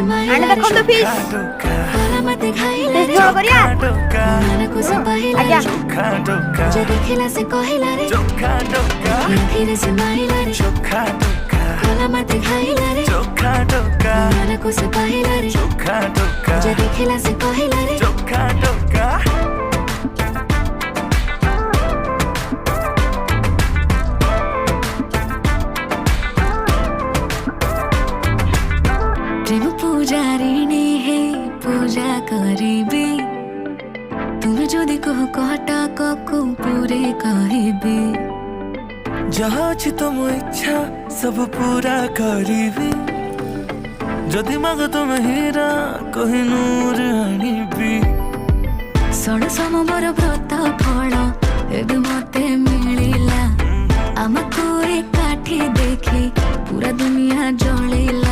आने देखो तो फिश झोल करिया आजा जदि खिला से कहिला रे फिर से माहिला रे कोला मते खाइला रे मन को से पाहिला रे जदि खिला से कहिला रे प्रेम पूजारिणी है पूजा करिबे तुम जदि कह कहटा को पूरे कहबे जहाँ अछि तुम इच्छा सब पूरा करिबे जदि माग तुम हीरा कोहिनूर आनिबी षोडश मोर व्रत फल एबे मते मिलिला आमको एकाठी देखी पूरा दुनिया जलिला।